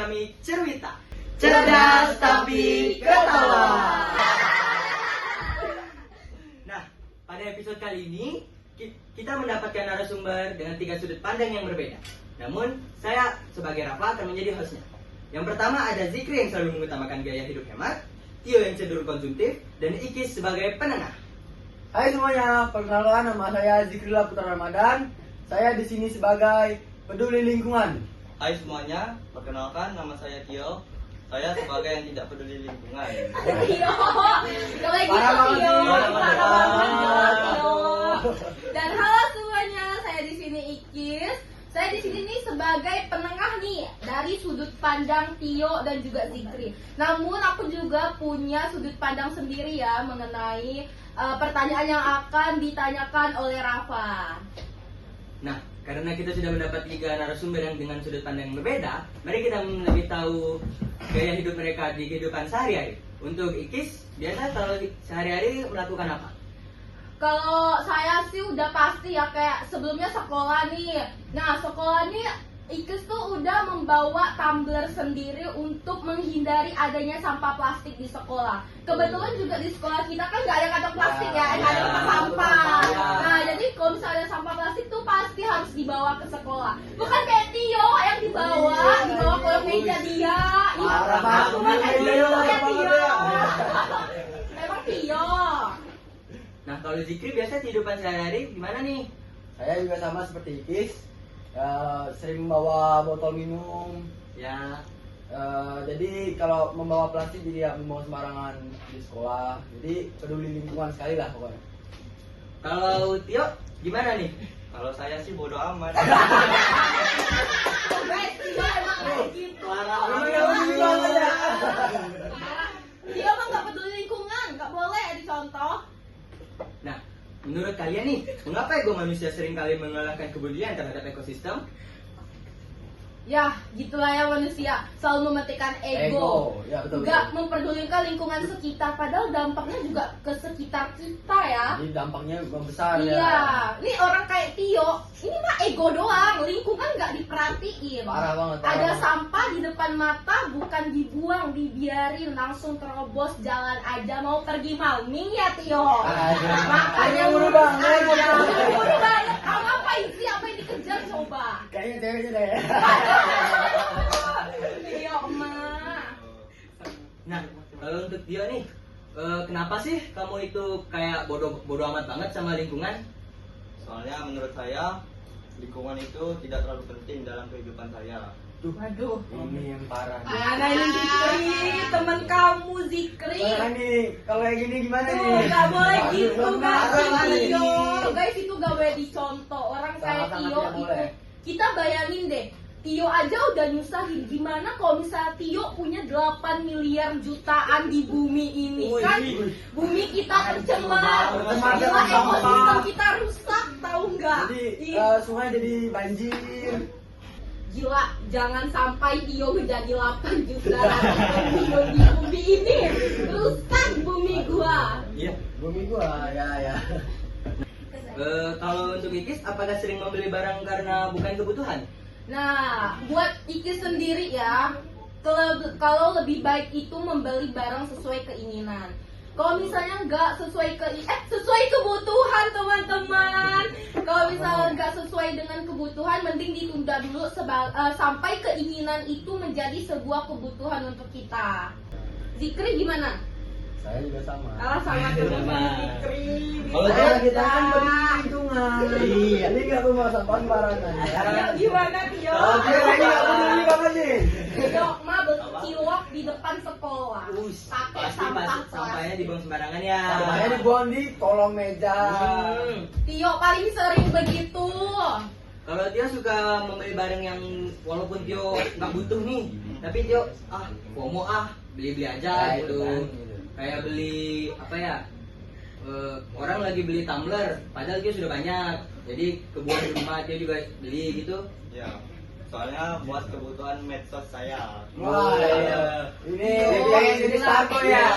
kami Cerwita. Cerdas tapi ketawa. Nah, pada episode kali ini kita mendapatkan narasumber dengan 3 sudut pandang yang berbeda. Namun, saya sebagai Rafa akan menjadi hostnya. Yang pertama ada Zikri yang selalu mengutamakan gaya hidup hemat, Tio yang cenderung konsumtif, dan Ikis sebagai penengah. Hai semuanya, perkenalkan nama saya Zikri Putra Ramadan. Saya di sini sebagai peduli lingkungan. Hai semuanya, perkenalkan nama saya Tio. Saya sebagai yang tidak peduli lingkungan. Tio, kalau gitu Parah banget, Tio, Tio. parah banget Tio. Dan halo semuanya, saya di sini Ikis. Saya di sini nih sebagai penengah nih dari sudut pandang Tio dan juga Zikri. Namun aku juga punya sudut pandang sendiri ya mengenai pertanyaan yang akan ditanyakan oleh Rafa. Nah, karena kita sudah mendapat 3 narasumber yang dengan sudut pandang yang berbeda, mari kita lebih tahu gaya hidup mereka di kehidupan sehari-hari. Untuk Ikis, biasa kalau sehari-hari melakukan apa? Kalau saya sih udah pasti ya kayak sebelumnya sekolah nih. Nah sekolah nih Ikes tuh udah membawa tumbler sendiri untuk menghindari adanya sampah plastik di sekolah. Kebetulan juga di sekolah kita kan nggak ada kantong plastik ya, nggak ada tempat sampah. Nah jadi kalau misalnya ada sampah plastik tuh pasti harus dibawa ke sekolah. Bukan kayak Tio yang dibawa ke meja dia. Parah banget, Bukan kayak Tio. Tio. Memang Tio. Nah, kalau Zikri biasa kehidupan sehari-hari gimana nih? Saya juga sama seperti Ikis, sering membawa botol minum. Ya, Jadi kalau membawa plastik jadi ya membawa sembarangan di sekolah. Jadi peduli lingkungan sekali lah pokoknya. kalau Tio gimana nih? Kalau saya sih bodo amat. Guys, Tio emang kayak gitu. Tio mah nggak peduli lingkungan, nggak boleh dicontoh. Nah, menurut kalian nih, mengapa ego manusia seringkali mengalahkan kepedulian terhadap ekosistem? Ya, gitulah ya manusia selalu mementingkan ego. Ya betul. Nggak memperdulikan lingkungan sekitar, padahal dampaknya juga ke sekitar kita ya. Jadi dampaknya besar Iya, ya. ini orang kayak Tio, ini mah ego doang, lingkungan nggak diperhatiin. Parah banget. parah Ada banget. sampah di depan mata, bukan dibuang, dibiarin langsung terobos jalan aja. Mau pergi malming ya Tio. Ada. Makanya Buru lurus banget. aja. Buru banget. Kamu ngapain sih? Apa yang dikejar coba? Kayaknya ceweknya deh. Tio mah. Nah, kalau untuk Tio nih, kenapa sih kamu itu kayak bodo amat banget sama lingkungan? Soalnya menurut saya lingkungan itu tidak terlalu penting dalam kehidupan saya. Waduh. Ini yang parah. Mana ini Zikri, teman kamu Zikri. Nah, nih, kalau kayak gini gimana nih? Tuh, gak boleh gitu guys, Parah nih. Tio. Guys, itu gak boleh dicontoh. Orang kayak Sangat-sangat Tio tidak itu, boleh. kita bayangin deh, Tio aja udah nyusahin. Gimana kalau misalnya Tio punya 8 miliar jutaan di bumi ini kan? Bumi kita tercemar, Tercemar gila dengan sampah. ekosistem kita rusak, tahu nggak? Jadi Ih, sungai jadi banjir. Gila, jangan sampai Tio menjadi 8 jutaan di bumi ini. Rusak bumi gua. Iya. Bumi gua ya. Kalau untuk Ikis, apakah sering membeli barang karena bukan kebutuhan? Nah, buat Iki sendiri ya, kalau lebih baik itu membeli barang sesuai keinginan. Kalau misalnya nggak sesuai sesuai kebutuhan teman-teman. Kalau misalnya nggak sesuai dengan kebutuhan, mending ditunda dulu sampai keinginan itu menjadi sebuah kebutuhan untuk kita. Zikri gimana? Saya juga sama. Sama teman Zikri. Kalau Kita kan peduli lingkungan. Iya. Jadi nggak mau sampah sembarangan. Ya, gimana Tio? Oke, ini nggak peduli banget nih. Tio mah berkilok di depan sekolah. Pakai Pasti sampah sampahnya plastik. dibuang sembarangan ya. Sampahnya dibuang di kolong meja. Tio paling sering begitu. Kalau Tio suka membeli barang yang walaupun Tio nggak butuh nih, tapi Tio FOMO beli-beli aja Ya, gitu. itu kan. Kayak beli apa ya? Orang lagi beli tumbler, padahal Tio sudah banyak. Jadi kebuang di rumah Tio juga beli gitu. Ya, soalnya buat kebutuhan medsos saya. Wah, iya. ini pengen jadi starco ya.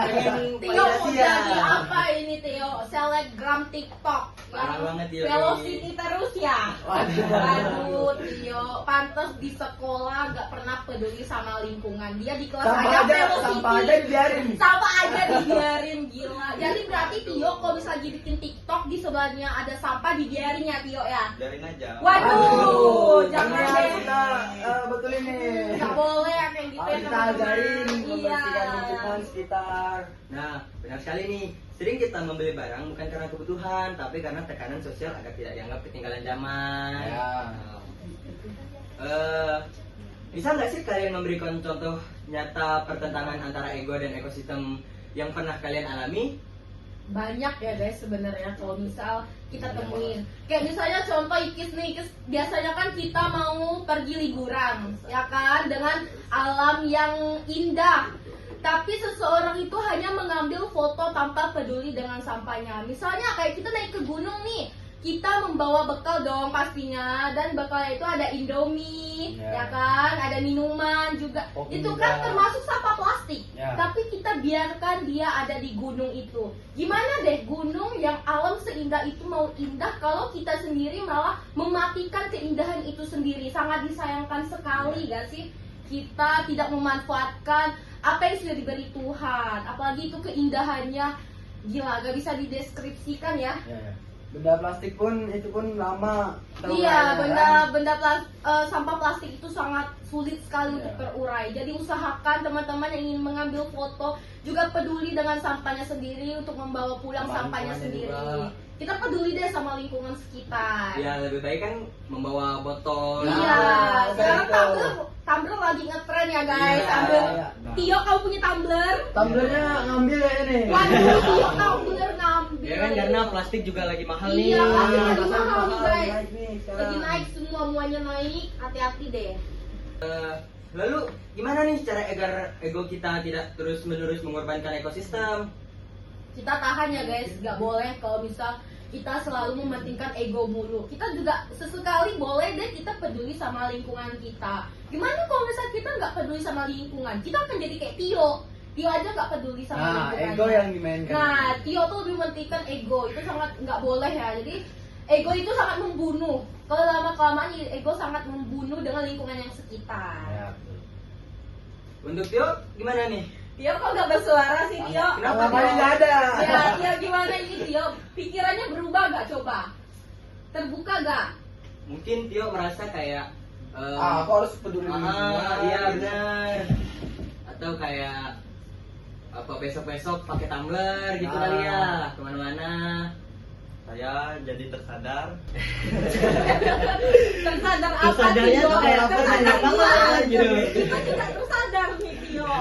Pengen Tio mau validasi ya. jadi apa ini Tio? Selebgram TikTok. Parah banget Tio. velocity terus ya. Waduh. Aduh, Tio, pantas di sekolah gak pernah peduli sama lingkungan. Dia di kelas Sampah aja aja, velocity. sampah aja dibiarin. Sampah aja dibiarin, gila. Jadi berarti Tio kalau bisa bikin TikTok di sebelahnya ada sampah dibiarin ya Tio ya. Biarin aja. Waduh, jangan Ini deh. harus kita betul ini. Gak boleh kayak gitu ya Harus kita ajarin teman-teman. membersihkan Iya. lingkungan sekitar. Nah, benar sekali nih. Sering kita membeli barang bukan karena kebutuhan, tapi karena tekanan sosial agar tidak dianggap ketinggalan zaman. Ya. Bisa nggak sih kalian memberikan contoh nyata pertentangan antara ego dan ekosistem yang pernah kalian alami? Banyak ya guys sebenarnya kalau misal kita temuin. Kayak misalnya contoh Ikis nih, Ikis biasanya kan kita mau pergi liburan, ya kan, dengan alam yang indah. Tapi seseorang itu hanya mengambil foto tanpa peduli dengan sampahnya. Misalnya kayak kita naik ke gunung nih, kita membawa bekal dong pastinya, dan bekalnya itu ada Indomie, Ya. ya kan, ada minuman juga. Kopi Itu juga. kan termasuk sampah plastik. Ya. Tapi kita biarkan dia ada di gunung itu. Gimana deh gunung yang alam seindah itu mau indah kalau kita sendiri malah mematikan keindahan itu sendiri. Sangat disayangkan sekali gak sih? Kita tidak memanfaatkan apa yang sudah diberi Tuhan. Apalagi itu keindahannya gila, gak bisa dideskripsikan ya. Ya. Benda plastik pun itu pun lama Iya, terurai, sampah plastik itu sangat sulit sekali untuk Iya. terurai. Jadi usahakan teman-teman yang ingin mengambil foto juga peduli dengan sampahnya sendiri untuk membawa pulang Sama sampahnya lingkungannya sendiri. juga. Kita peduli deh sama lingkungan sekitar. Ya lebih baik kan membawa botol. Iya, Nah, sekarang gitu. tumbler lagi ngetren ya guys. Iya, Ambil. iya. Tio, kamu punya tumbler? Tumblernya ngambil ya ini. Waduh, Tio tumbler ngambil. Ya kan karena plastik juga lagi mahal nih. Iya, plastik lagi Pasar mahal nih, mahal, guys. naik nih sekarang. Lagi naik semua, semuanya naik. Hati-hati deh. Lalu gimana nih cara agar ego kita tidak terus-menerus mengorbankan ekosistem? Kita tahan ya guys, nggak boleh kalau misal kita selalu mementingkan ego mulu. Kita juga sesekali boleh deh kita peduli sama lingkungan kita. Gimana kalau misal kita nggak peduli sama lingkungan? Kita akan jadi kayak Tio. Tio aja nggak peduli sama Nah, lingkungannya. ego yang dimainkan. Nah, Tio tuh lebih mementingkan ego. Itu sangat nggak boleh ya. Jadi ego itu sangat membunuh. Kalau lama kelamaan ego sangat membunuh dengan lingkungan yang sekitar. Ya, betul. Untuk Tio gimana nih? Tio kok nggak bersuara sih Tio? Kenapa, Namanya Tio? nggak ada. Ya, Tio gimana ini Tio? Pikirannya berubah gak coba? Terbuka gak? Mungkin Tio merasa kayak Aku harus peduli lingkungan. iya benar. Atau kayak apa besok-besok pakai tumbler gitu Ah. kali ya kemana-mana. Saya jadi tersadar. Tersadar apa Tersadarnya Tio? tuh kayak apa, Tersadar banyak gimana? banget gitu. Kita juga tersadar nih Tio.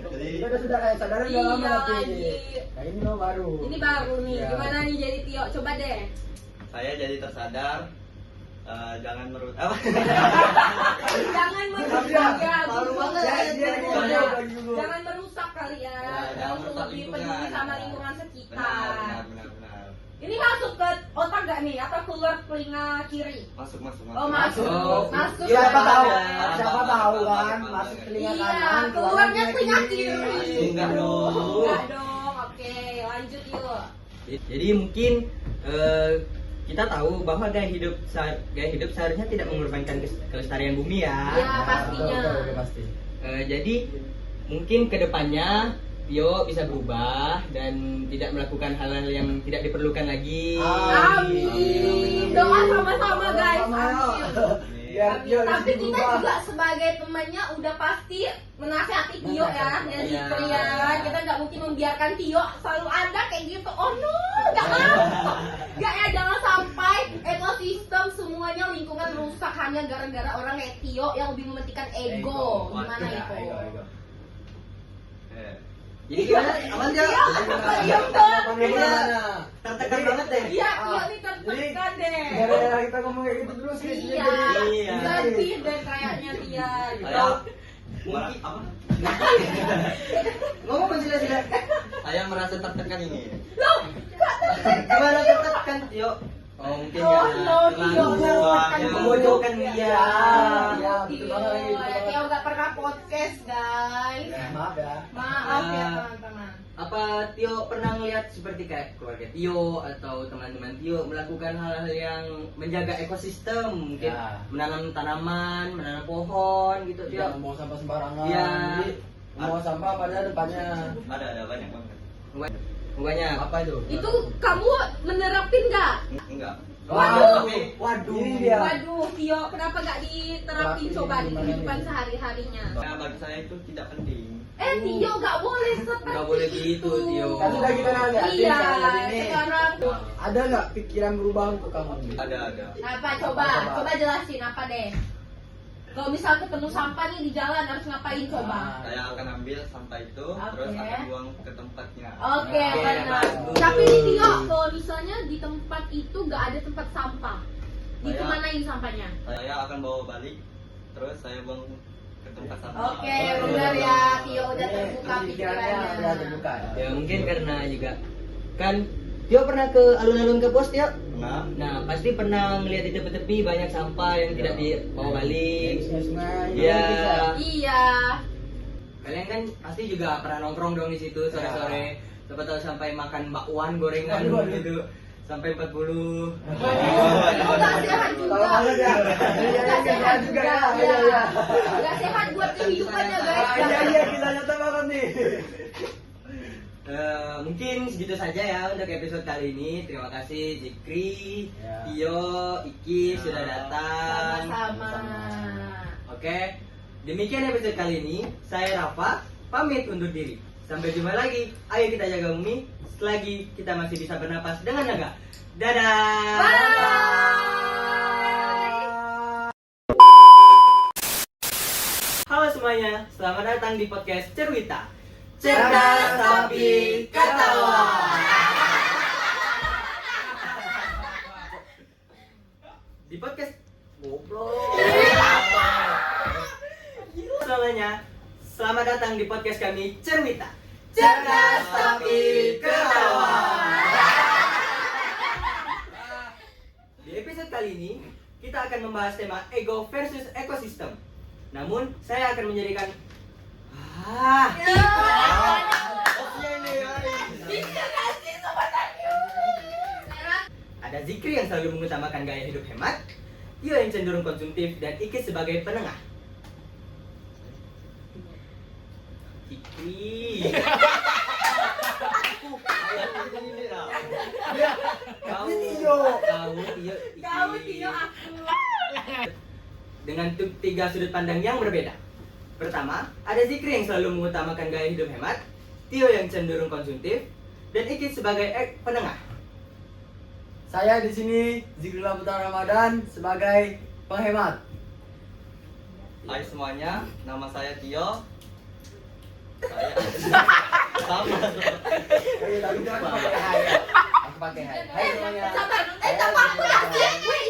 Jadi Kita sudah kayak sadaran udah lama Iya tapi. lagi. Nah, ini loh baru. Ini baru nih, Ya. gimana nih jadi Tio? Coba deh. saya jadi tersadar. Jangan apa? Jangan Tapi merusak ya, ya. malu Bu. banget Ya, ya, dia Tio. ngomongnya lagi dulu. Jangan merusak kali ya. Ya, jangan Jangan merusak lebih lingkungan. peduli sama lingkungan sekitar. Benar. Ini masuk ke otak gak nih? Atau keluar telinga kiri? Masuk. Oh, masuk. Oh, Masuk. iya, Siapa Pak. tahu? Ada. Siapa tahu kan masuk telinga Iya, kanan, keluarnya telinga kiri. Enggak dong. Enggak dong. Oke, lanjut yuk. Jadi mungkin kita tahu bahwa gaya hidup seharusnya tidak mengorbankan kelestarian bumi ya. Ya, pastinya. Betul, pasti. Jadi mungkin kedepannya Tio bisa berubah dan tidak melakukan hal-hal yang tidak diperlukan lagi. Amin. Doa sama-sama guys. Amin. Biar dia Tapi bisa kita berubah. juga sebagai temannya udah pasti menasihati Tio ya, ya Zikri ya. Kita nggak mungkin membiarkan Tio selalu ada kayak gitu. Oh no, nggak ya, jangan sampai ekosistem semuanya lingkungan rusak hanya gara-gara orang kayak Tio yang lebih mementingkan ego. Gimana Ya, itu? ego. Jadi gimana? Aman Tio? Diam dong. Gimana? Tertekan banget deh. Iya, Tio nih tertekan deh. Gara-gara kita ngomong kayak gitu dulu sih. Iya, Iya. sedih deh kayaknya dia. Saya mungkin apa? Ngomong penjelasan. Saya merasa tertekan ini. Loh, Gimana tertekan Tio? Oh mungkin Oh, ya. no, Tio. Memojokkan dia. Iya, betul Tio, banget. Tio nggak pernah podcast guys. Maaf ya. Maaf ya teman-teman. Apa apa Tio pernah ngeliat seperti kayak keluarga Tio atau teman-teman Tio melakukan hal-hal yang menjaga ekosistem, mungkin Ya. menanam tanaman, menanam pohon gitu Tio? Jangan buang sampah sembarangan. Iya. Jadi, buang sampah pada depannya. Ada banyak banget. Pokoknya Apa itu? Itu kamu menerapin nggak? Enggak. Waduh. Waduh. Ini dia. Waduh, Tio, kenapa nggak diterapin Terapin coba di gimana kehidupan nih? sehari-harinya? Nah, bagi saya itu tidak penting. Tio nggak boleh seperti Nggak boleh gitu, itu. Tio. Kan sudah kita nanya, Iya, sekarang ini. sekarang. Ada nggak pikiran berubah untuk kamu? Ada. Apa coba jelasin apa deh? Kalau misal ketemu sampah nih di jalan harus ngapain coba? Saya akan ambil sampah itu, terus Oke. akan buang ke tempatnya. Oke, Oke, benar. bagus. Tapi nih Tio, kalau misalnya di tempat itu nggak ada tempat sampah, dikemanain sampahnya? Saya akan bawa balik, terus saya buang ke tempat sampah. Oke, benar ya, Tio udah terbuka Pikirannya udah pikirannya. terbuka. ya mungkin karena juga kan Tio pernah ke alun-alun ke pos Tio? Nah, Nah pasti pernah melihat di tepi-tepi banyak sampah yang tidak dibawa balik. Sungai-sungai. Iya. Iya. Kalian kan pasti juga pernah nongkrong dong di situ sore-sore. Siapa tahu sampai makan bakwan gorengan Waduh, waduh. gitu sampai 40. Nggak sehat juga. Kalau banget ya. Nggak sehat juga. Iya, iya. Nggak sehat buat kehidupannya guys. Iya, kita nyata banget nih. Mungkin segitu saja ya untuk episode kali ini. Terima kasih Zikri, Ya. Tio, Iki Ya. sudah datang. Sama-sama. Oke, demikian episode kali ini. Saya Rafa, pamit undur diri. Sampai jumpa lagi. Ayo kita jaga bumi. Selagi kita masih bisa bernapas dengan lega. Dadah. Halo semuanya, selamat datang di podcast Cerwita. Cerdas tapi ketawa. Di podcast goblok. Semuanya, selamat datang di podcast kami Cerwita. Cerdas tapi ketawa. Di episode kali ini, kita akan membahas tema ego versus ekosistem. Namun, saya akan menjadikan ada Zikri yang selalu mengutamakan gaya hidup hemat, Tio yang cenderung konsumtif, dan Ikis sebagai penengah. Zikri. Kamu Tio, Ikis. Kamu Tio aku. Dengan tiga sudut pandang yang berbeda. Pertama, ada Zikri yang selalu mengutamakan gaya hidup hemat, Tio yang cenderung konsumtif, dan Ikis sebagai penengah. Saya di sini Zikrullah Putra Ramadan sebagai penghemat. hai semuanya, nama saya Tio. Saya sama. Ayo, tapi aku pakai hai. Aku pakai hai. Hai semuanya. Sabar, aku lagi.